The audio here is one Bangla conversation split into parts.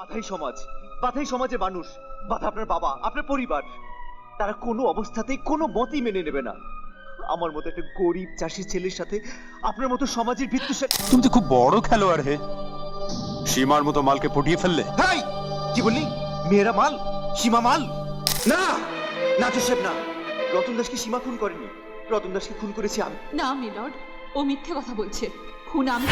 বাধাই সমাজ, বাধাই সমাজের মানুষ, বাধা আপনার বাবা, আপনার পরিবার, তারা কোনো অবস্থাতেই কোনো মতেই মেনে নেবে না আমার মতো একটা গরিব চাষির ছেলের সাথে আপনার মতো সমাজের বিদ্বেষের। তুমি তো খুব বড় খেলোয়াড় হে, সীমার মতো মালকে পটিয়ে ফেললে। হাই, কি বললি? মেয়েরা মাল, সীমা মাল? না না জোসেফ, না। রতন দাসকে সীমা খুন করেনি, রতন দাসকে খুন করেছি আমি। না মিলর্ড, ও মিথ্যে কথা বলছে। খুন আমি।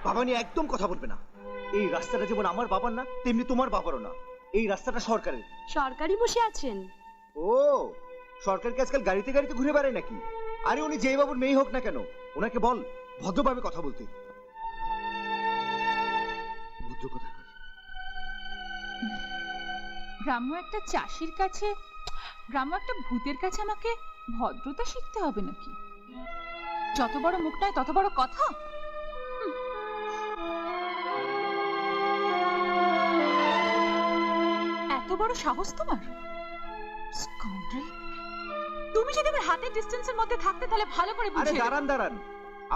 বাবা নিয়ে একদম কথা বলবে না। এই রাস্তাটা যেমন আমার বাবার না, তেমনি তোমার বাবারও না। এই রাস্তাটা সরকারের। সরকারি বসে আছেন? ও, সরকারকে আজকাল গাড়িতে গাড়িতে ঘুরে বেড়ায় নাকি? আরে উনি যেই বাবুর মেয়ে হোক না কেন, ওনাকে বল ভদ্রভাবে কথা বলতে। ভদ্র কথা। গ্রাম্য একটা চাষির কাছে, গ্রাম্য একটা ভূতের কাছে আমাকে ভদ্রতা শিখতে হবে নাকি? যত বড় মুখ নয় তত বড় কথা। এত বড় সাহস তোমার? স্কাউন্ড্রেল! তুমি যদি আমার হাতের ডিস্টেন্সের মধ্যে থাকতে তাহলে ভালো করে আরে বুঝিয়ে। দাঁড়ান দাঁড়ান,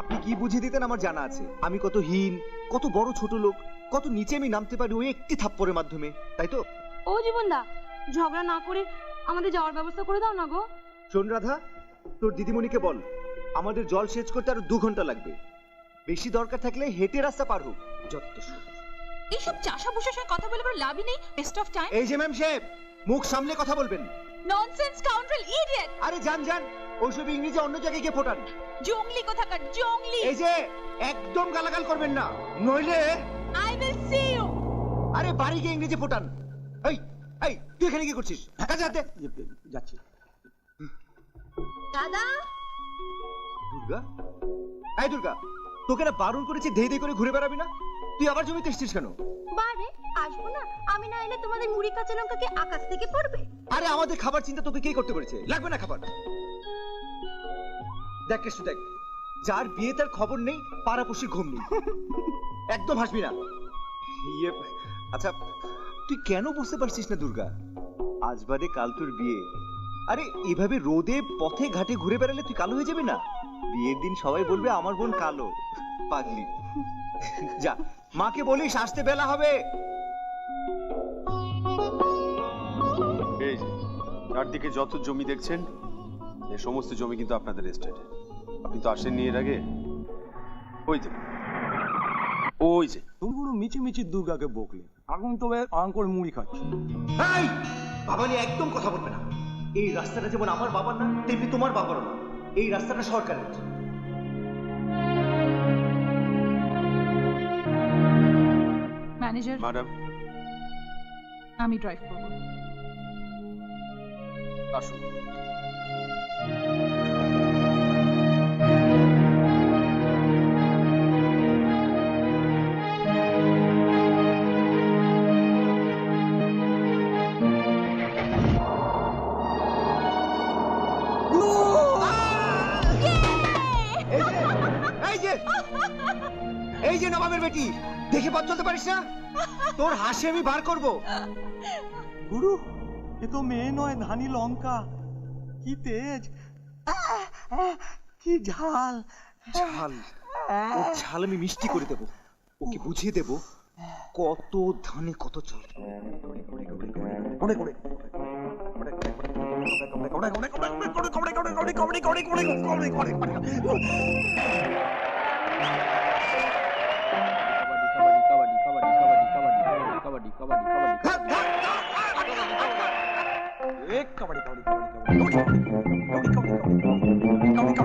আপনি কি বুঝিয়ে দিতেন আমার জানা আছে। আমি কত হীন, কত বড় ছোট লোক, কত নিচে আমি নামতে পারি ওই একটি থাপ্পড়ের মাধ্যমে, তাই তো? ও জীবনদা, ঝগড়া না করে আমাদের যাওয়ার ব্যবস্থা করে দাও না গো। শোন রাধা, তোর দিদিমণিকে বল আমাদের জল সেচ করতে আরো 2 ঘন্টা লাগবে। বেশি দরকার থাকলে হেঁটে রাস্তা পার হোক। যত সব এইসব চাষা বসে সঙ্গে কথা বলে কোনো লাভই নেই। West of time. এই যে ম্যাম সাহেব, মুখ সামলে কথা বলবেন। Nonsense scoundrel, idiot! আরে যান যান, ওইসব ইংরেজি অন্য জায়গায় গিয়ে ফোটান। জংলি কোথাকার জংলি! এই যে একদম গালাগাল করবেন না, নইলে আই উইল সি ইউ। আরে বাড়ি গিয়ে ইংরেজি ফোটান। এই এই, তুই এখানে কি করছিস? কাজে হাতে যাচ্ছি। দাদা, দুর্গা, এই দুর্গা, তোকে না বারণ করেছি ধেই ধেই করে ঘুরে বেড়াবি না। তুই আবার জমিতে এসছিস কেন? বারে আসবো না? আমি না এলে তোমাদের মুড়ি কাঁচা লঙ্কা কি আকাশ থেকে পড়বে? আরে আমাদের খাবার চিন্তা তোকে কে করতে বলেছে? লাগবে না খাবার। দেখ কেষ্টু দেখ, যার বিয়ে তার খবর নেই, পাড়াপড়শির ঘুম নেই। একদম হাসবি না। ইয়ে, আচ্ছা তুই কেন বুঝতে পারছিস না দুর্গা? আজ বাদে কাল তোর বিয়ে। আরে এভাবে রোদে পথে ঘাটে ঘুরে বেড়ালে তুই কালো হয়ে যাবে না? বিয়ের দিন সবাই বলবে আমার বোন কালো। পাগলি, যা মাকে বলিস আসতে বেলা হবে। এই যে চারদিকে যত জমি দেখছেন, এই সমস্ত জমি কিন্তু আপনাদের এস্টেটে। আপনি তো আসেননি এর আগে। ওই যে ওই যে তুমি পুরো মিচি মিচি দুর্গাকে বকলে, এখন তবে আম করে মুড়ি খাচ্ছ। এই, বাবা নিয়ে একদম কথা বলবে না। এই রাস্তাটা যেমন আমার বাবার না, তেমনি তোমার বাবারও না। এই রাস্তাটা সরকারের। ম্যানেজার, ম্যাডাম আমি ড্রাইভ করব। আসুন। এই যে এই যে নবাবের বেটি, দেখে পথ চলতে পারিস না? তোর হাসি আমি বার করব। গুরু, এ তো মেয়ে নয়, ধানি লঙ্কা। কি তেজ, কি ঝাল। ঝাল, ও ঝাল আমি মিষ্টি করে দেব। ওকে বুঝিয়ে দেব কত ধানে কত চাল।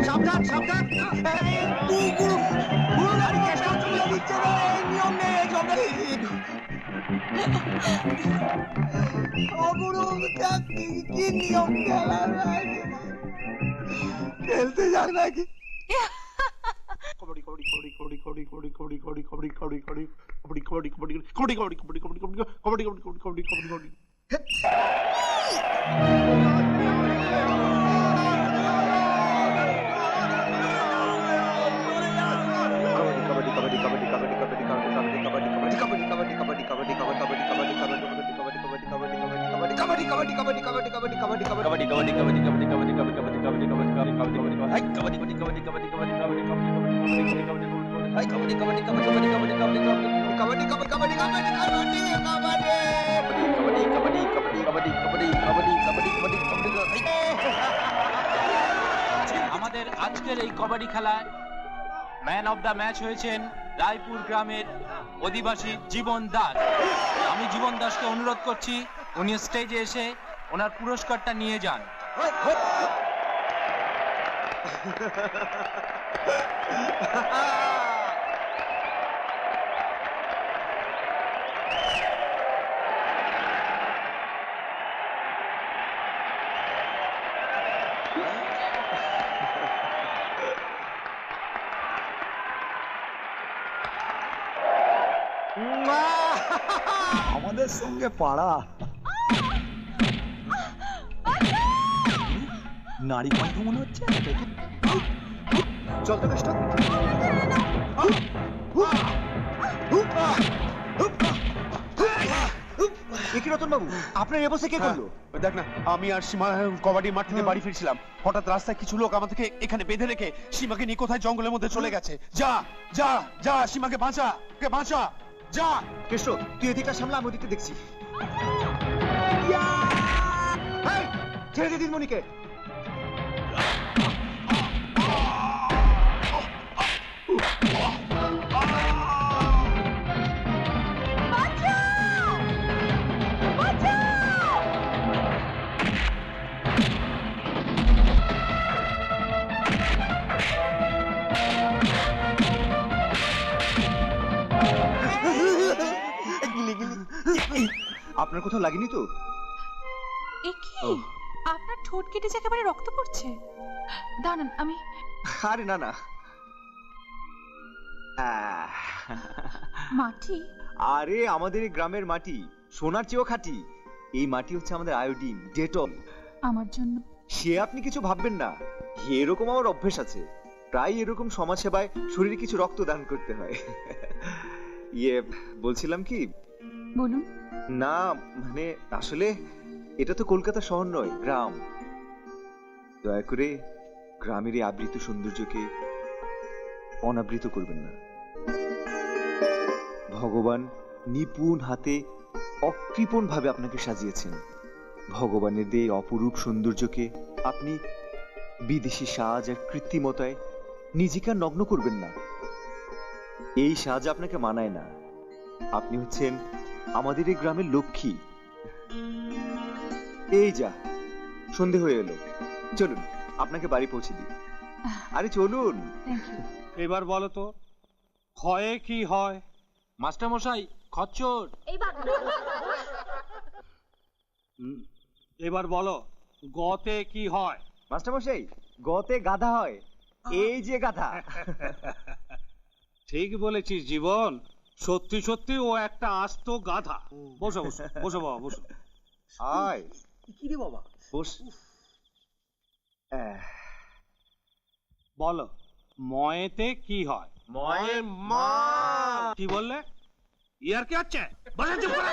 সাবধান সাবধান। খেলতে যাক নাকি? कबड्डी এই কাবাডি কাবাডি কাবাডি কাবাডি কাবাডি কাবাডি কাবাডি কাবাডি কাবাডি কাবাডি কাবাডি আমাদের আজকের এই কবাডি খেলায় ম্যান অফ দ্য ম্যাচ হয়েছেন রায়পুর গ্রামের অধিবাসী জীবন দাস। আমি জীবন দাসকে অনুরোধ করছি উনি স্টেজে এসে ওনার পুরস্কারটা নিয়ে যান। আমাদের সঙ্গে পাড়া নারী কণ্ঠ মনে হচ্ছে। চল তো কৃষ্ণ। কি রতন বাবু, আপনার এ অবস্থা কে করলো? দেখ না, আমি আর সীমা কবাডি মাঠ থেকে বাড়ি ফিরছিলাম, হঠাৎ রাস্তায় কিছু লোক আমাদেরকে এখানে বেঁধে রেখে সীমাকে নিয়ে কোথায় জঙ্গলের মধ্যে চলে গেছে। যা যা যা, সীমাকে বাঁচা, কে বাঁচা, যা। কৃষ্ণ, তুই এদিকটা সামলা, আমি ওদিকটা দেখছি। এই, ছেড়ে দে দিদিমণিকে। আপনার কোথাও লাগেনি তো? এ কি, আপনার ঠোঁট কেটেছে, একেবারে রক্ত পড়ছে। দাঁড়ান, আমি আরে না না, মাটি। আরে আমাদের এই গ্রামের মাটি সোনার চেয়েও খাঁটি। এই মাটি হচ্ছে আমাদের আয়োডিন, ডেটল। আমার জন্য সে আপনি কিছু ভাববেন না, এরকম আমার অভ্যেস আছে। প্রায় এরকম সমাজ সেবায় শরীরে কিছু রক্ত দান করতে হয়। বলছিলাম কি, বলুন। না মানে আসলে এটা তো কলকাতা শহর নয়, গ্রাম। দয়া করে গ্রামের এই আবৃত সৌন্দর্যকে অনাবৃত করবেন না। ভগবান নিপুণ হাতে অকৃপণ ভাবে আপনাকে সাজিয়েছেন। ভগবানের দিয়ে অপরূপ সৌন্দর্যকে আপনি বিদেশি সাজ আর কৃত্রিমতায় নিজেকে আর নগ্ন করবেন না। এই সাজ আপনাকে মানায় না। আপনি হচ্ছেন আমাদের এই গ্রামের লক্ষ্মী। এই যা, সন্ধে হয়ে এলো, চলুন আপনাকে বাড়ি পৌঁছে দিই। আরে চলুন। এবার বলো তো, ক্ষয়ে কি হয়? মাস্টার মশাই, খচ্চর। এবার বলো, গতে কি হয়? মাস্টারমশাই, গতে গাধা হয়। এই যে গাধা। ঠিক বলেছিস জীবন, সত্যি সত্যি ও একটা আস্ত গাধা। বসো বসো বসো বাবা, বসো। আয় কি রে বাবা? বস। বলো, ময়েতে কি হয়? ময়ে মা। কি বললে? ইয়ার কি হচ্ছে? বসে চুপ করে।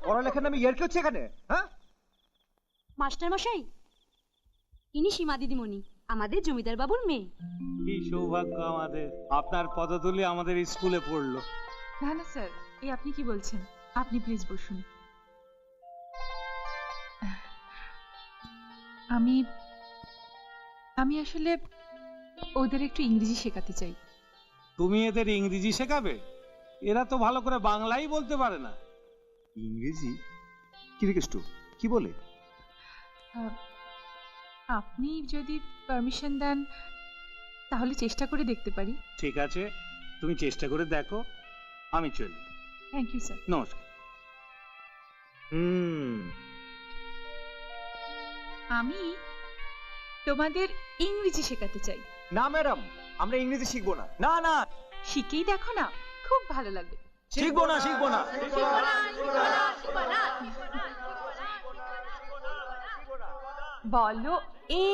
পড়ালেখার নামে ইয়ার কি হচ্ছে এখানে? হ্যাঁ, মাস্টার মশাই, ইনি সীমা দিদিমণি, আমাদের জমিদার বাবুর মেয়ে। কি সৌভাগ্য আমাদের, আপনার পদধূলি আমাদের স্কুলে পড়লো। না না স্যার, এই আপনি কি বলছেন? আপনি প্লিজ বসুন। আমি আমি আসলে ওদের একটু ইংরেজি শেখাতে চাই। তুমি এদের ইংরেজি শেখাবে? এরা তো ভালো করে বাংলাই বলতে পারে না। ইংরেজি? কি রে কেষ্ট, কি বলে? আপনি যদি পারমিশন দেন তাহলে চেষ্টা করে দেখতে পারি। ঠিক আছে, তুমি চেষ্টা করে দেখো, আমি চলি। Thank you sir. নমস্কার। আমি তোমাদের ইংরেজি শেখাতে চাই। না ম্যাডাম, আমরা ইংরেজি শিখবো না। না না, শিখেই দেখো না, খুব ভালো লাগবে। শিখবো না, শিখবো না। বলো এ।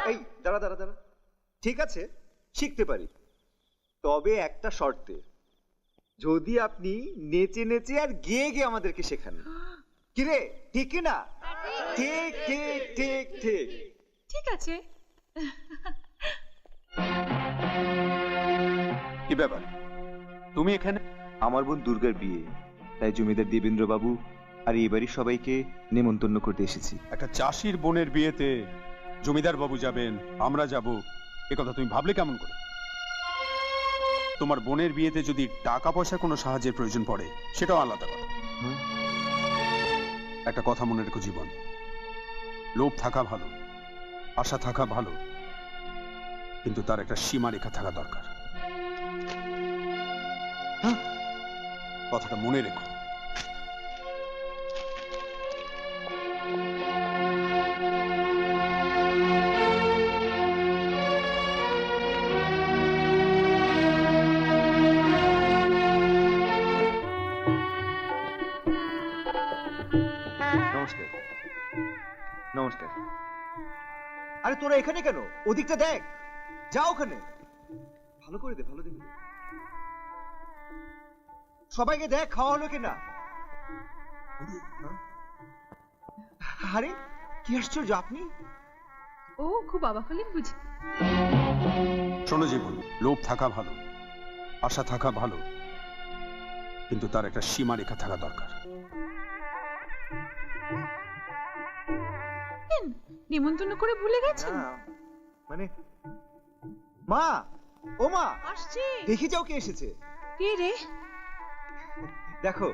এই দাঁড়া দাঁড়া দাঁড়া, ঠিক আছে শিখতে পারি, তবে একটা শর্তে। যদি আপনি নেচে নেচে আর গেয়ে গিয়ে আমাদেরকে শেখান। কিরে, ঠিক কি না? ঠিক ঠিক ঠিক ঠিক। ঠিক আছে। কি ব্যাপার তুমি এখানে? আমার বোন দুর্গার বিয়ে, তাই জমিদার দেবেন্দ্র বাবু আর এই বাড়ির সবাইকে নেমন্তন্ন করতে এসেছি। একটা চাষির বোনের বিয়েতে জমিদার বাবু যাবেন, আমরা যাব, এ কথা তুমি ভাবলে কেমন করে? তোমার বোনের বিয়েতে যদি টাকা পয়সার কোনো সাহায্যের প্রয়োজন পড়ে সেটাও আলাদা কথা। একটা কথা মনে রেখো জীবন, লোভ থাকা ভালো, আশা থাকা ভালো, কিন্তু তার একটা সীমারেখা থাকা দরকার। কথাটা মনে রেখো। নমস্কার। নমস্কার। আরে তোরা এখানে কেন? ওদিকটা দেখ, যা ওখানে। ভালো করে দে, ভালো দেখে। সবাইকে দেখ খাওয়া হলো কিনা। আরে কি আশ্চর্য, আপনি? ও খুব অবাক হলেন বুঝি? শোনো জীবন, লোভ থাকা ভালো, আশা থাকা ভালো, কিন্তু তার একটা সীমারেখা থাকা দরকার। নিমন্ত্রণ করে ভুলে গেছেন? না, মানে মা, ও মা, আসছি। দেখি যাও কে এসেছে। কে রে? দেখো,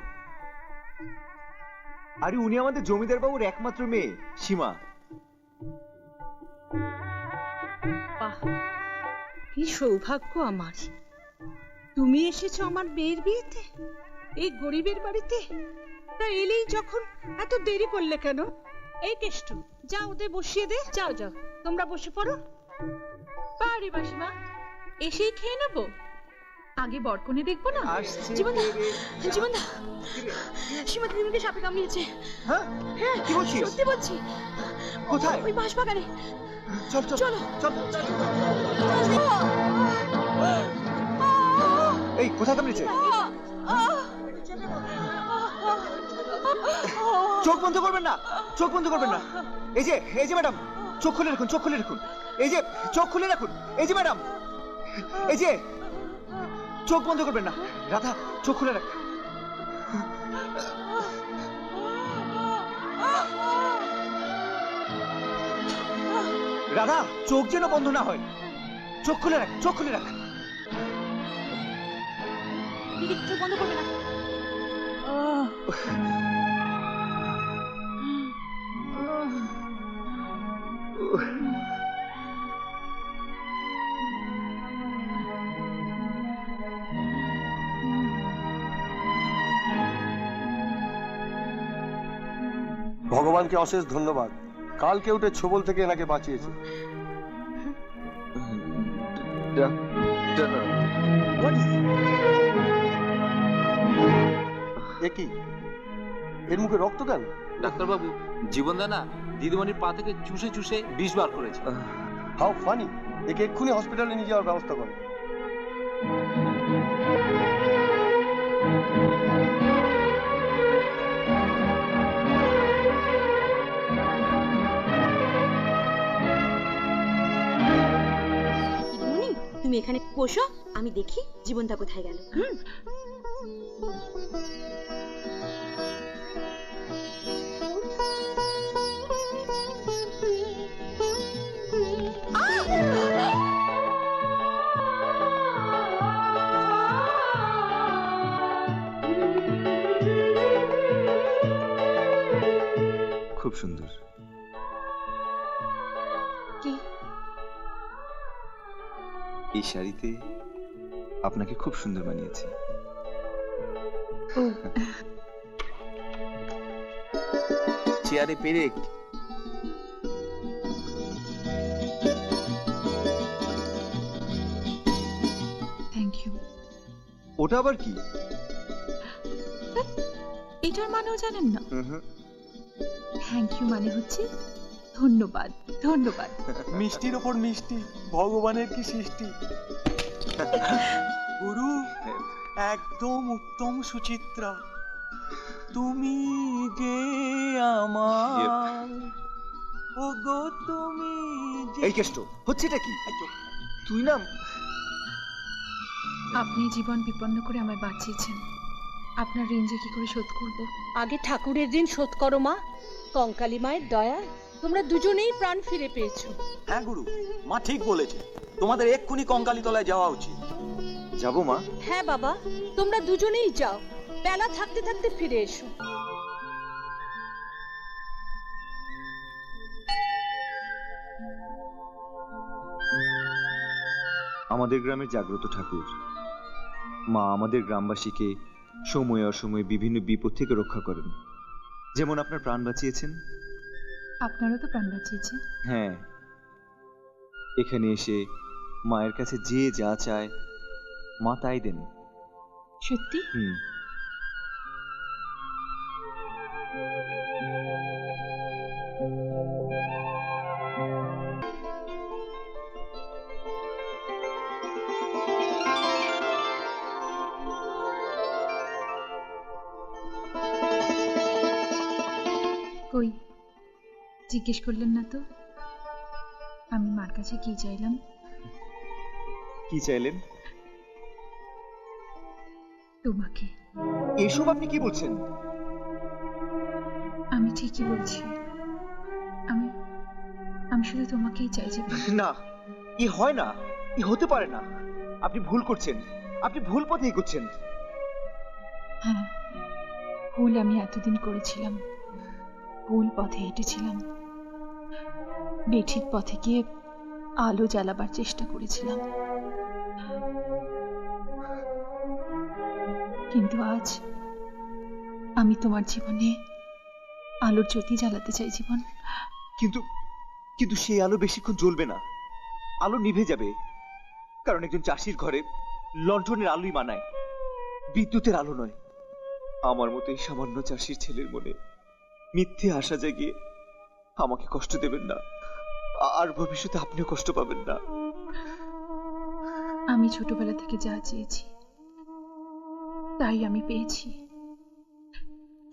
আরে উনি আমাদের জমিদার বাবুর একমাত্র মেয়ে সীমা। বাহ, কি সৌভাগ্য আমার। তুমি এসেছো আমার মেয়ের বিয়েতে, এই গরিবের বাড়িতে। তা এলেই যখন এত দেরি করলে কেন? এই কেষ্ট, যা ওদের বসিয়ে দে। যাও যাও, তোমরা বসে পড়ো। পারি মাসিমা, এসেই খেয়ে নেবো, আগে বরকনে দেখবো না? আসছে জীবনদা, কে রে? জীবনদা, কি রে? সীমা দিদিমণিকে সাপে কামড়িয়েছে। হ্যাঁ? হ্যাঁ, কি বলছিস? সত্যি বলছি। কোথায়? ওই বাঁশবাগানে। চল চল চলো। চল। এই কোথায় কামড়েছে? চোখ বন্ধ করবেন না, চোখ বন্ধ করবেন না। এই যে ম্যাডাম, চোখ খুলে রাখুন, চোখ খুলে রাখুন। এই যে চোখ খুলে রাখুন। এই যে ম্যাডাম, এই যে চোখ বন্ধ করবেন না। রাধা, চোখ খুলে রাখ। রাধা, চোখ যেন বন্ধ না হয়। চোখ খুলে রাখ, চোখ খুলে রাখ। দিদি চোখ বন্ধ করবে না। ভগবানকে অশেষ ধন্যবাদ, কালকে উঠে ছোবল থেকে এনাকে বাঁচিয়েছে। এ কি, এর মুখে রক্ত কেন? ডাক্তারবাবু, জীবনদা না দিদিমণির পা থেকে চুষে চুষে বিষ বার করেছে। How funny! একে এক্ষুনি হসপিটালে নিয়ে যাওয়ার ব্যবস্থা করো। দিদিমণি, তুমি এখানে বসো, আমি দেখি জীবনদা কোথায় গেল। খুব সুন্দর। কি? এই শাড়িতে আপনাকে খুব সুন্দর মানিয়েছে। চেয়ারে পেরেক। Thank you. ওটা আবার কি? এটার মানেও জানেন না? থ্যাংক ইউ মানে হচ্ছে ধন্যবাদ, ধন্যবাদ। মিষ্টির ওপর মিষ্টি, ভগবানের কি সৃষ্টি। গুরু, একদম উত্তম সুচিত্রা, তুমি যে আমার, ও গো তুমি যে। এই কেষ্ট, হচ্ছেটা কি? তুই না আপনি জীবন বিপন্ন করে আমায় বাঁচিয়েছেন, আপনার ঋণ যে কি করে শোধ করব? আগে ঠাকুরের ঋণ শোধ করো মা। কঙ্কালী মায়ের দয়া তোমরা দুজনেই প্রাণ ফিরে পেয়েছো। হ্যাঁ গুরু, মা ঠিক বলেছে, তোমাদের এক্ষুনি কঙ্কালী তলায় যাওয়া উচিত। যাবো মা? হ্যাঁ বাবা, তোমরা দুজনেই যাও, বেলা থাকতে থাকতে ফিরে এসো। আমাদের গ্রামের জাগ্রত ঠাকুর মা আমাদের গ্রামবাসীকে সময়ে অসময়ে বিভিন্ন বিপদ থেকে রক্ষা করেন, যেমন আপনার প্রাণ বাঁচিয়েছেন। আপনারও তো প্রাণ বাঁচিয়েছে। হ্যাঁ, এখানে এসে মায়ের কাছে যে যা চায় মা তাই দেন। সত্যি? হুম। কই, জিজ্ঞেস করলেন না তো আমি মার কাছে কি চাইলাম? কি চাইলেন? তোমাকে। এসব আপনি কি বলছেন? আমি ঠিকই বলছি, আমি আমি শুধু তোমাকেই চাই জীবন। না, এ হয় না, এ হতে পারে না। আপনি ভুল করছেন, আপনি ভুল পথে এগোচ্ছেন। হ্যাঁ, ভুল আমি এতদিন করেছিলাম, ভুল পথে হেঁটেছিলাম, বেঠিক পথে গিয়ে আলো জ্বালাবার চেষ্টা করেছিলাম। কিন্তু আজ আমি তোমার জীবনে আলোর জ্যোতি জ্বালাতে চাই জীবন। কিন্তু কিন্তু সেই আলো বেশিক্ষণ জ্বলবে না, আলো নিভে যাবে। কারণ একজন চাষির ঘরে লণ্ঠনের আলোই মানায়, বিদ্যুতের আলো নয়। আমার মতো এই সামান্য চাষির ছেলের মনে মিথ্যে আশা জাগিয়ে আমাকে কষ্ট দেবেন না, আর ভবিষ্যতে আপনিও কষ্ট পাবেন না। আমি ছোটবেলা থেকে যা চেয়েছি তাই আমি পেয়েছি।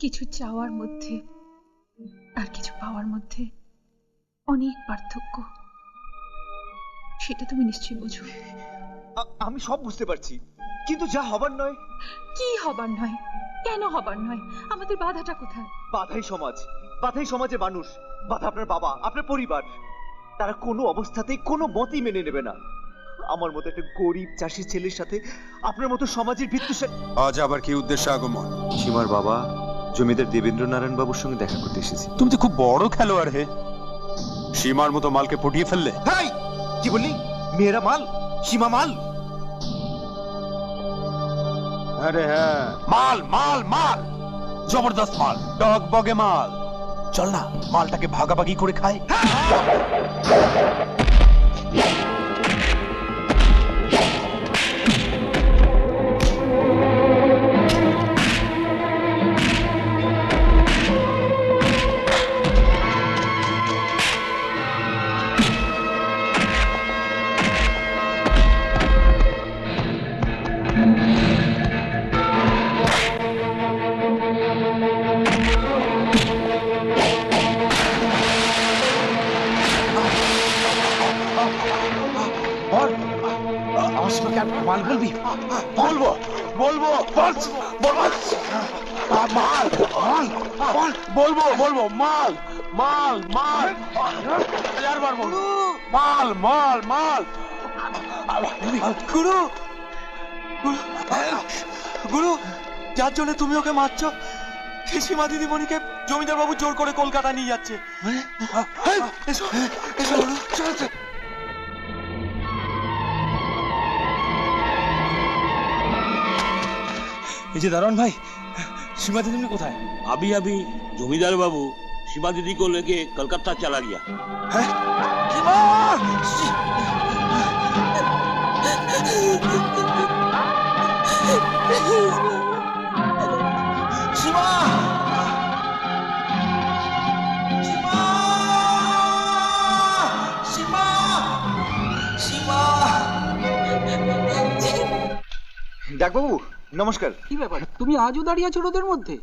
কিছু চাওয়ার মধ্যে আর কিছু পাওয়ার মধ্যে অনেক পার্থক্য, সেটা তুমি নিশ্চয়ই বুঝো। আমি সব বুঝতে পারছি, কিন্তু যা হবার নয়। কি হবার নয়? কেন হবার নয়? আমাদের বাধাটা কোথায়? বাধাই সমাজ, বাধাই সমাজে মানুষ, বাধা আপনার বাবা, আপনার পরিবার। তারা কোনো অবস্থাতেই কোনো মতেই মেনে নেবে না আমার মতো একটা গরিব চাষির ছেলের সাথে আপনার মতো সমাজের ভিত্তিশালী। আজ আবার কি উদ্দেশ্যে আগমন? সীমার বাবা জমিদার দেবেন্দ্র নারায়ণ বাবুর সঙ্গে দেখা করতে এসেছি। তুমি তো খুব বড় খেলোয়াড় হে, সীমার মতো মালকে পটিয়ে ফেললে। হাই, কি বললি? মেয়েরা মাল, সীমা মাল? আরে হ্যাঁ, মাল মাল মাল, জবরদস্ত মাল, ডগ বগে মাল। চল না, মালটাকে ভাগাভাগি করে খাই। আমার সীমাকে আর মাল বলবি? বলবো বলবো মাল মাল মাল, বলবো বলবো মাল মাল মাল, হাজারবার বলবো মাল মাল মাল। গুরু, গুরু, গুরু, যার জন্য তুমি ওকে মারছো, সে সীমা দিদিমণিকে জমিদার বাবু জোর করে কলকাতা নিয়ে যাচ্ছে। এসো এসো গুরু, চল চল। এই যে দারোয়ান ভাই, সীমা দিদিমণি কোথায়? अभी अभी जमींदार बाबू सीमा दीदी को लेके कलकत्ता चला गया। হ্যাঁ, সীমা! সীমা! সীমা! সীমা! সীমা! ডাকবাবু নমস্কার। কি ব্যাপার, তুমি আজও দাঁড়িয়ে আছো রোদের মধ্যে?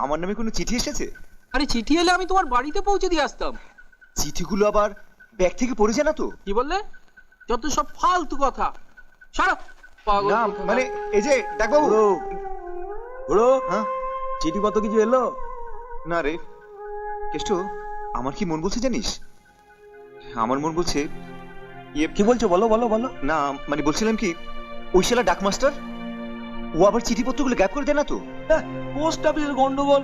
আমার নামে কোনো চিঠি এসেছে? আরে চিঠি এলে আমি তোমার বাড়িতে পৌঁছে দিয়ে আসতাম। চিঠিগুলো আবার ব্যাগ থেকে পড়ে যায় না তো? কি বললে? যত সব ফালতু কথা, সারা পাগল না কোথাকার। মানে এই যে ডাকবাবু। গুরু হ্যাঁ চিঠিপত্র কিছু এলো? না রে কেষ্ট, আমার কি মন বলছে জানিস? আমার মন বলছে কি বলছো বলো বলো বলো। না মানে বলছিলাম কি, ওই শালা ডাক মাস্টার ও আবার চিঠিপত্রগুলো গ্যাপ করে দেয় না তো? পোস্ট অফিসের গন্ডগোল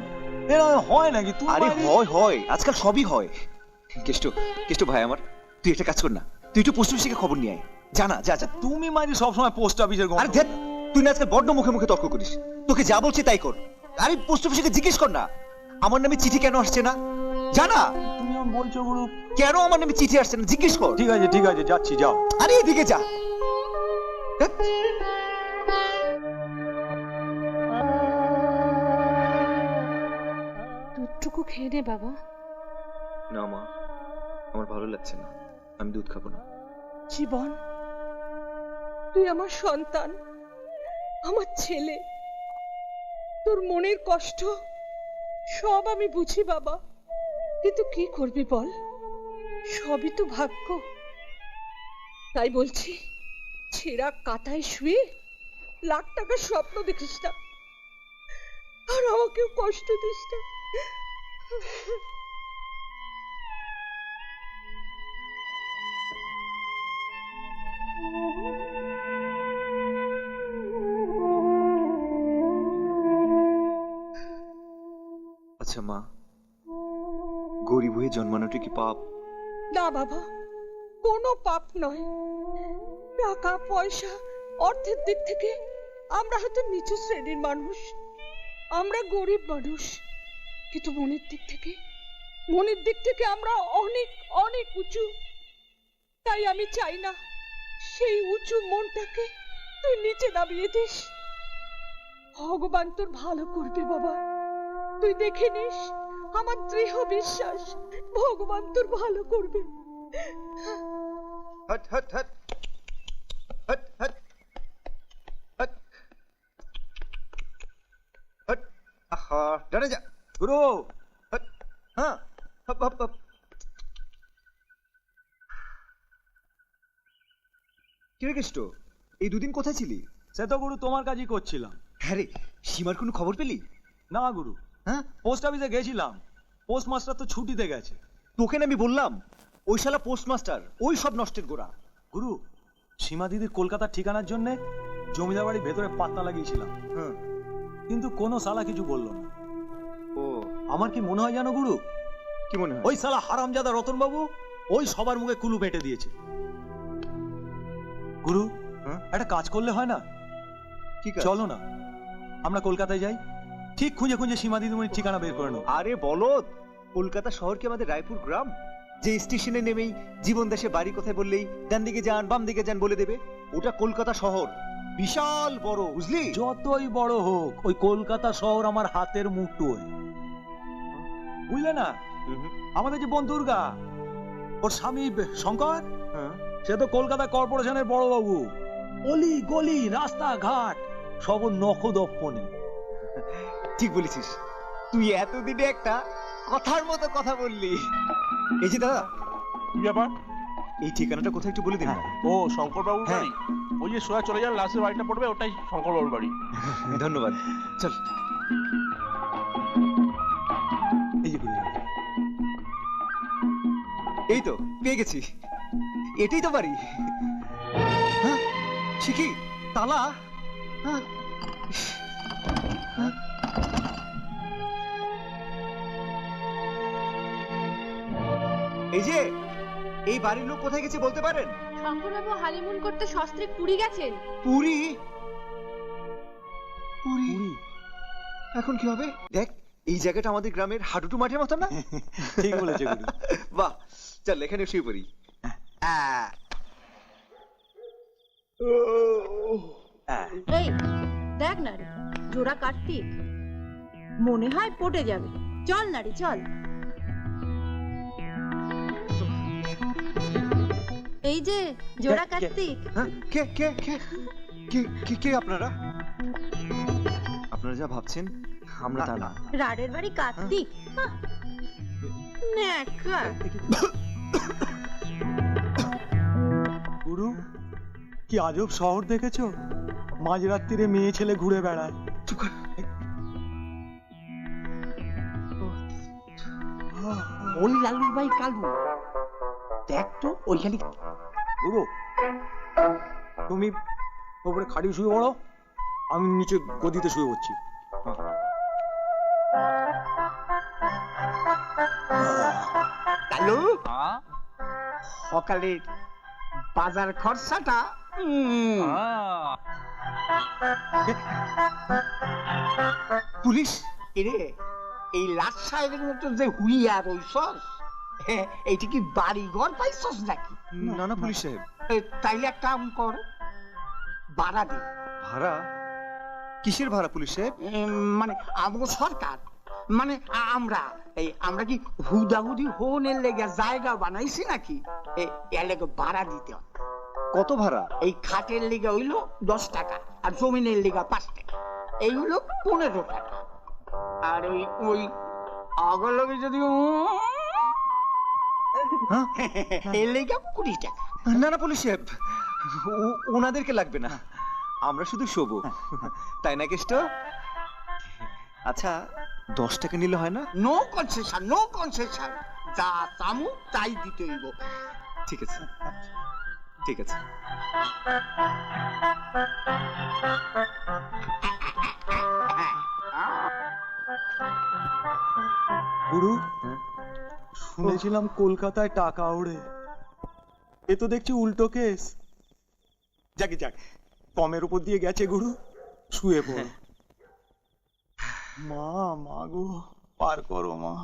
এরা হয় নাকি? তুই আরে হয় হয়, আজকাল সবই হয়। কেষ্ট, কেষ্ট ভাই আমার, তুই একটা কাজ কর না, তুই একটু পোস্ট অফিস থেকে খবর নিয়ে আয়। জানা যা যা। তুমি মাঝে সবসময় পোস্ট অফিসের আরে গন্ডগোল। ধ্যাৎ, তুই না আজকাল বড্ড মুখে মুখে তর্ক করিস। তোকে যা বলছি তাই কর। আরে পোস্ট অফিসকে জিজ্ঞেস কর না আমার নামে চিঠি কেন আসছে না, জানা তুমি যখন বলছো গুরু। কেন আমার নামে চিঠি আসছে না জিজ্ঞেস কর। ঠিক আছে যাচ্ছি, যাও। আরে এদিকে যা। ধ্যাৎ। দুধটুকু খেয়ে নে বাবা। না মা, আমার ভালো লাগছে না, আমি দুধ খাবো না। জীবন, তুই আমার সন্তান, আমার ছেলে। তোর মনের কষ্ট সব আমি বুঝি বাবা, কিন্তু কি করবি বল, সবই তো ভাগ্য। তাই বলছি, ছেঁড়া কাঁথায় শুয়ে লাখ টাকার স্বপ্ন দেখিস না, আর আমাকেও কষ্ট দিস না। আচ্ছা মা, গরিব হয়ে জন্মানোটা কি পাপ? না বাবা, কোনো পাপ নয়। টাকা পয়সা অর্থের দিক থেকে আমরা হয়তো নিচু শ্রেণীর মানুষ, আমরা গরিব মানুষ, কিন্তু মনের দিক থেকে আমরা অনেক অনেক উঁচু। তাই আমি চাই না সেই উঁচু মনটাকে তুই নিচে নামিয়ে দিস। ভগবান তোর ভালো করবে বাবা, তুই দেখে নিস, আমার দৃঢ় বিশ্বাস ভগবান তোর ভালো করবে। Hot hot hot hot hot hot hot. আহা, ডানে যা। গুরু হট। হ্যাঁ, হপ হপ হপ। কি রে কেষ্ট, এই দুদিন কোথায় ছিলি? সে তো গুরু তোমার কাজই করছিলাম। হ্যাঁ রে, সীমার কোনো খবর পেলি? না গুরু, হ্যাঁ, পোস্ট অফিসে গেছিলাম, পোস্ট মাস্টার তো ছুটিতে গেছে। তোকে না আমি বললাম, ওই শালা পোস্টমাস্টার ওই সব নষ্টের গোড়া। গুরু, সীমা দিদির কলকাতার ঠিকানার জন্য জমিদার বাড়ির ভেতরে পাত্তা লাগিয়েছিলাম, হ্যাঁ, কিন্তু কোনো সালা কিছু বললো না। ও আমার কি মনে হয় জানো গুরু, কি মনে হয়? ওই সালা হারামজাদা রতন বাবু ওই সবার মুখে কুলু পেটে দিয়েছে। গুরু, হ্যাঁ? একটা কাজ করলে হয় না? কি কাজ? চলো না আমরা কলকাতায় যাই, ঠিক খুঁজে খুঁজে সীমা দিদিমণির ঠিকানা বের করে নেবো। আরে বলদ, কলকাতা শহর কি আমাদের রায়পুর গ্রাম যে স্টেশনে নেমেই জীবন দেশে বাড়ি কোথায় বললেই ডান দিকে যান বাম দিকে যান বলে দেবে? ওটা কলকাতা শহর, বিশাল বড়, বুঝলি? যতই বড় হোক ওই কলকাতা শহর আমার হাতের মুঠোয়, বুঝলে না? আমাদের যে বোন দুর্গা, ওর স্বামী শঙ্কর, হ্যাঁ, সে তো কলকাতা কর্পোরেশনের বড় বাবু। অলি গলি রাস্তাঘাট সব নখদর্পণে। ঠিক বলেছিস, তুই এতদিনে একটা কথার মতো কথা বললি। এই যে দাদা, কি ব্যাপার? এই ঠিকানাটা কোথায় একটু বলে দিন না। ও শঙ্কর বাবুর হ্যাঁ। বাড়ি, ওই যে সোজা চলে যান, লাস্টের বাড়িটা পড়বে, ওটাই শঙ্কর বাবুর বাড়ি। ধন্যবাদ, চল। এই যে গুরু, এই তো পেয়ে গেছি, এটাই তো বাড়ি। হ্যাঁ, সে কি তালা? হ্যাঁ, হ্যাঁ। এই যে, এই বাড়ির লোক কোথায় গেছে বলতে পারেন? শঙ্করবাবু হানিমুন করতে সস্ত্রীক পুরী গেছেন। পুরী? পুরী? এখন কি হবে? দেখ, এই জায়গাটা আমাদের গ্রামের হাডুডু মাঠের মতো না? ঠিক বলেছে গুরু। বাহ, চল এখানে শুয়ে পড়ি। এই দেখ না রে, জোড়া কার্তিক মনে হয় পটে যাবে। চল না রে, চল। এই যে জোড়া কার্তিক। হ্যাঁ, কে কে কে কে কে কে আপনারা? আপনারা যা ভাবছেন আমরা তা না। রাডের বাড়ি কার্তিক। ন্যাকা। গুরু, কি আজব শহর দেখেছো? মাঝরাত্রিরে মেয়ে ছেলে ঘুরে বেড়ায়। ওই লালুর ভাই কালু, দেখ তো ওইখানে। গুরু, তুমি ওপরে খাড়ি শুয়ে পড়ো, আমি নিচে গদিতে শুয়ে পড়ছি। কালু, হ্যাঁ? সকালের বাজার খরচাটা হ্যাঁ। পুলিশ? এরে, এই লাট সাহেবের মতো যে হুইয়া রইছস, এইটা কি বাড়ি ঘর পাইছস নাকি? না না পুলিশ সাহেব। তাইলে এক কাম কর, ভাড়া দে। ভাড়া? কিসের ভাড়া পুলিশ সাহেব? মানে আমগো সরকার, মানে আমরা কি হুদাহুদি হোনের লেগে জায়গা বানাইছি নাকি? এর লেগে ভাড়া দিতে হয়। কত ভাড়া? এই খাটের লিগা হইলো 10 টাকা, আর জমিনের লিগা 5 টাকা, এই হলো 15 টাকা। আর ওই আগলগে যদি এর লিগা 20 টাকা। না না পুলিশ সাহেব, ওনাদেরকে লাগবে না, আমরা শুধু শোবো, তাই না কেষ্ট? আচ্ছা 10 টাকা নিলে হয় না? নো কনসেশন, নো কনসেশন, যা চামু তাই দিতে হইব। ঠিক আছে ঠিক আছে। গুরু, শুনেছিলাম কলকাতায় টাকা ওড়ে, এ তো দেখছি উল্টো কেস। যাকে যাক, কমের উপর দিয়ে গেছে গুরু, শুয়ে পড়। মা, মা গো, পার করো মা।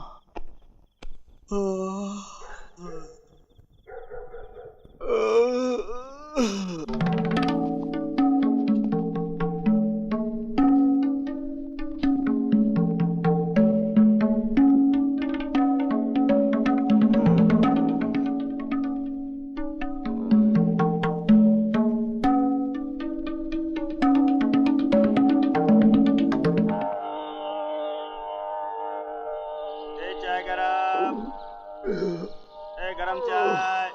गरम चाय,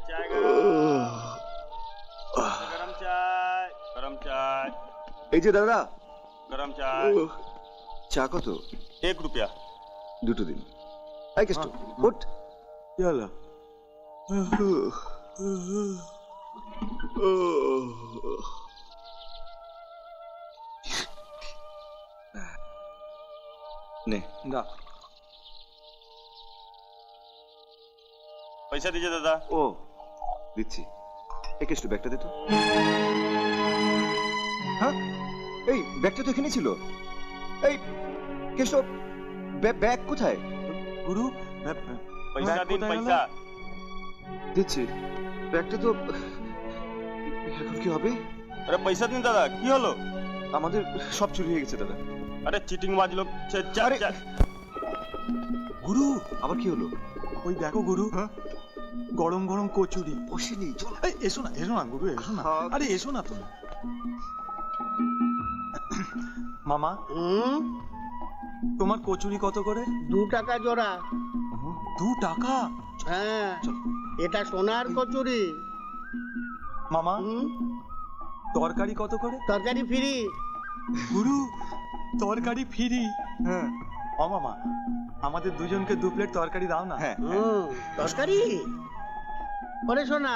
चाय गरम चाय, गरम चाय। এই যে দাদা, गरम चाय। চা কত? 1 रुपया। দুটো দিন। এই কেষ্ট, উঠ। চলো। নে না, पैसा दीजिए दादा। ও দিচ্ছি। এই কেষ্ট, ব্যাগটা দে তো। হ্যাঁ, এই ব্যাগটা তো এখানে ছিল। এই কেষ্ট, ব্যাগ কোথায়? গুরু, पैसा ব্যাগ दिन কোথায় पैसा। দিচ্ছি। ব্যাগটা তো এখন কি হবে? अरे पैसा दिन दादा, কি হলো? আমাদের সব চুরি হয়ে গেছে দাদা। अरे চিটিংবাজ লোক। আরে, গুরু, আবার কি হলো? ওই দেখো গুরু, হ্যাঁ? গরম গরম কচুরি। বসেনি, চল। এই, এসো না, এসো না গুরু, এসো না। আরে এসো না তুমি। মামা, তোমার কচুরি কত করে? 2 টাকা জোড়া। 2 টাকা? হ্যাঁ, এটা সোনার কচুরি। মামা, তরকারি কত করে? তরকারি ফ্রি। গুরু, তরকারি ফ্রি? হ্যাঁ। ও মামা, আমাদের দুজনকে 2 প্লেট তরকারি দাও না। হ্যাঁ, তরকারি? ওরে সোনা,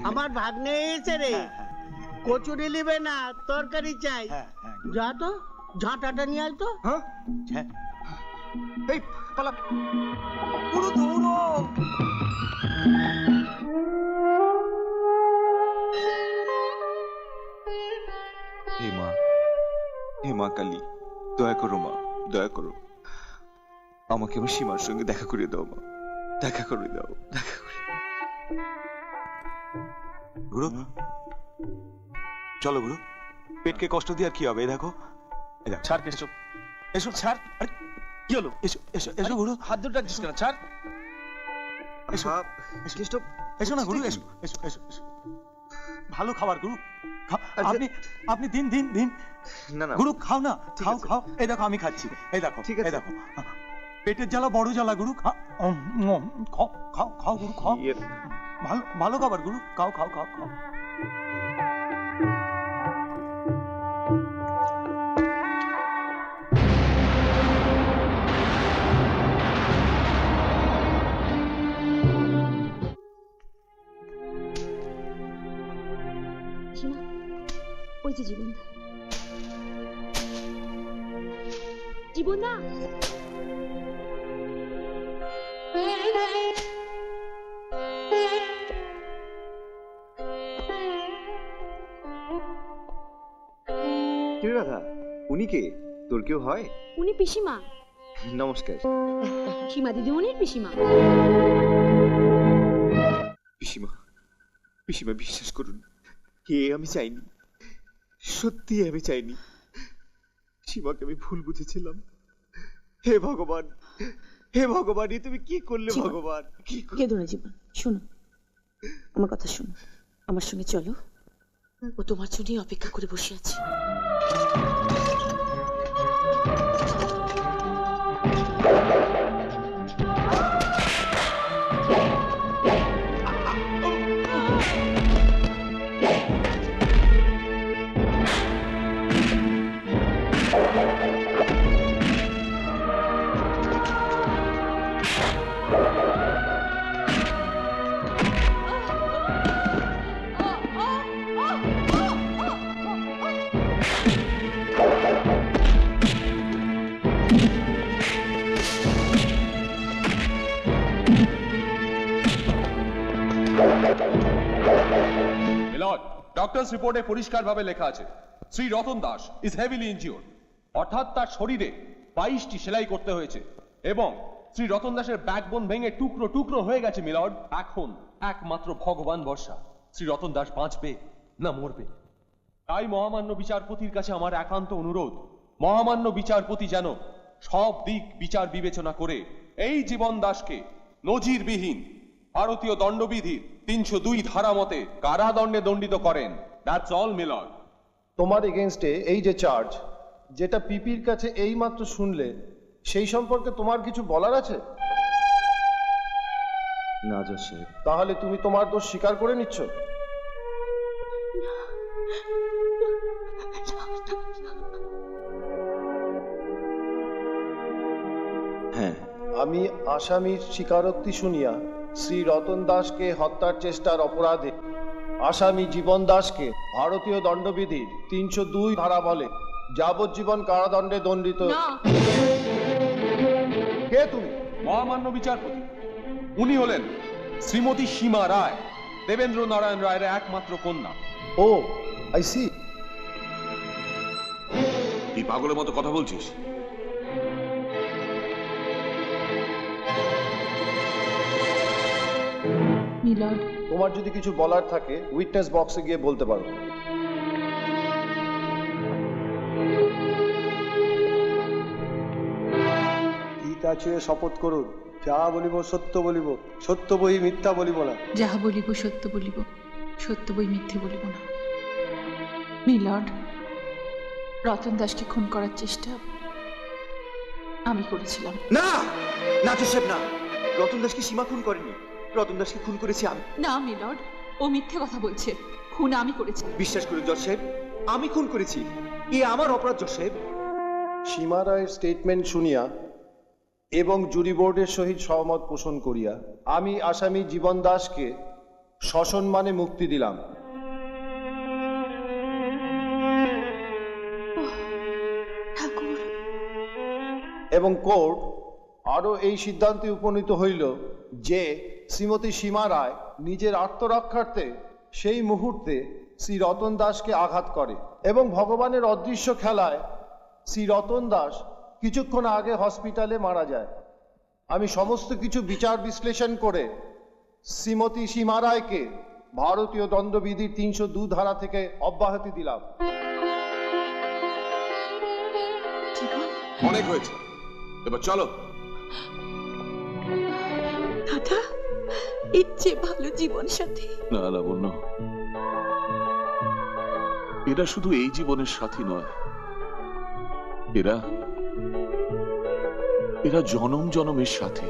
আমার ভাগ্নে এসে রে, কচুরি নিবে না, তরকারি চাই। হ্যাঁ, হ্যাঁ, যা তো, ঝাঁটাটা নিয়ে আয় তো। হ্যাঁ, হ্যাঁ। এই পালা। গুরু দৌড়ো। হে মা, হে মা কালী, দয়া করো মা, দয়া করো। আমাকে আমার সীমার সঙ্গে দেখা করে দাও মা, দেখা করে দাও, দেখা করে। গুরু, চলো গুরু, পেটকে কষ্ট দিয়ে আর কি হবে? এই দেখো, এই দেখো। ছাড় কেষ্ট, এসো, ছাড়। আরে কি হলো? এসো, এসো, এসো গুরু। হাত ধরে রাখছিস কেন? ছাড়। এসো, কেষ্ট, এসো না গুরু, এসো, এসো, এসো, এসো। ভালো খাবার গুরু, আচ্ছা। আপনি দিন দিন দিন। না না গুরু, খাও না, ঠিক খাও আছে। খাও। এই দেখো আমি খাচ্ছি, এই দেখো, ঠিক আছে। এই দেখো। পেটের জ্বালা বড় জ্বালা গুরু, খাও খাও খাও গুরু, খাও। ভালো ভালো খাবার গুরু, খাও খাও খাও খাও। পিসিমা, ওই যে জীবনদা। জীবনদা, কে রাধা? উনি কে? তোর কেউ হয়? উনি পিসিমা, নমস্কার। সীমা দিদিমণির পিসিমা। পিসিমা, পিসিমা বিশ্বাস করুন, আমি চাইনি, সত্যি আমি চাইনি। সীমাকে আমি ভুল বুঝেছিলাম। হে ভগবান, হে ভগবান, এ তুমি কি করলে ভগবান? কেঁদো না জীবন, শোনো আমার কথা, শোনো, আমার সঙ্গে চলো। ও তোমার জন্যই অপেক্ষা করে বসে আছে। ডক্টরস রিপোর্টে পরিষ্কারভাবে লেখা আছে Shri Ratan Das is heavily injured, অর্থাৎ তার শরীরে 22টি সেলাই করতে হয়েছে এবং শ্রী রতন দাসের ব্যাকবোন ভেঙে টুকরো টুকরো হয়ে গেছে মিলর্ড। এখন একমাত্র ভগবান ভরসা, শ্রী রতন দাস বাঁচবে না মরবে। তাই মহামান্য বিচারপতির কাছে আমার একান্ত অনুরোধ, মহামান্য বিচারপতি যেন সব দিক বিচার বিবেচনা করে এই জীবন দাসকে নজিরবিহীন ভারতীয় দণ্ডবিধির 302 ধারা মতে কারাদণ্ডে দণ্ডিত করেন। That's all milord. তোমার এগেইনস্টে এই যে চার্জ, যেটা পিপির কাছে এই মাত্র শুনলে, সেই সম্পর্কে তোমার কিছু বলার আছে? না জজ সাহেব। তাহলে তুমি তোমার দোষ স্বীকার করে নিচ্ছ? হ্যাঁ। আমি আসামির স্বীকারোক্তি শুনিয়া শ্রী রতন দাসকে হত্যার চেষ্টার অপরাধে আসামি জীবন দাসকে ভারতীয় দণ্ডবিধির 302 ধারা বলে যাবজ্জীবন কারাদণ্ডে দণ্ডিত। কে তুমি? মহামান্য বিচারপতি, উনি হলেন শ্রীমতী সীমা রায়, দেবেন্দ্র নারায়ণ রায়ের একমাত্র কন্যা। ও, আই সি। কি পাগলের মতো কথা বলছিস? মিলর্ড, তোমার যদি কিছু বলার থাকে উইটনেস বক্সে গিয়ে বলতে পারো। গীতা ছুঁয়ে শপথ করুন, যাহা বলিব সত্য বলিব, সত্য বই মিথ্যা বলিব না। যাহা বলিব সত্য বলিব, সত্য বই মিথ্যে বলিব না। মিলর্ড, রতন দাসকে খুন করার চেষ্টা আমি করেছিলাম। না না জজ সাহেব, না, রতন দাসকে সীমা খুন করেনি, রতন দাসকে খুন করেছি আমি। না মিলর্ড, ও মিথ্যে কথা বলছে, খুন আমি করেছি। বিশ্বাস করুন জজ সাহেব, আমি খুন করেছি, এ আমার অপরাধ জজ সাহেব। সীমা রায়ের স্টেটমেন্ট শুনিয়া এবং জুরি বোর্ডের সহিত সহমত পোষণ করিয়া আমি আসামি জীবন দাসকে সসম্মানে মুক্তি দিলাম। এবং কোর্ট আরো এই সিদ্ধান্তে উপনীত হইল যে শ্রীমতী সীমা রায় নিজের আত্মরক্ষার্থে সেই মুহূর্তে শ্রী রতন দাসকে আঘাত করে এবং ভগবানের অদৃশ্য খেলায় শ্রী রতন দাস কিছুক্ষণ আগে হসপিটালে মারা যায়। আমি সমস্ত কিছু বিচার বিশ্লেষণ করে শ্রীমতী সীমা রায়কে ভারতীয় দণ্ডবিধির 302 ধারা থেকে অব্যাহতি দিলাম। অনেক হয়েছে, এবার চলো। দাদা, ইচ্ছে ভালো জীবন সাথী। না লাবণ্য, এরা শুধু এই জীবনের সাথী নয়, এরা জনম জনমের সাথী।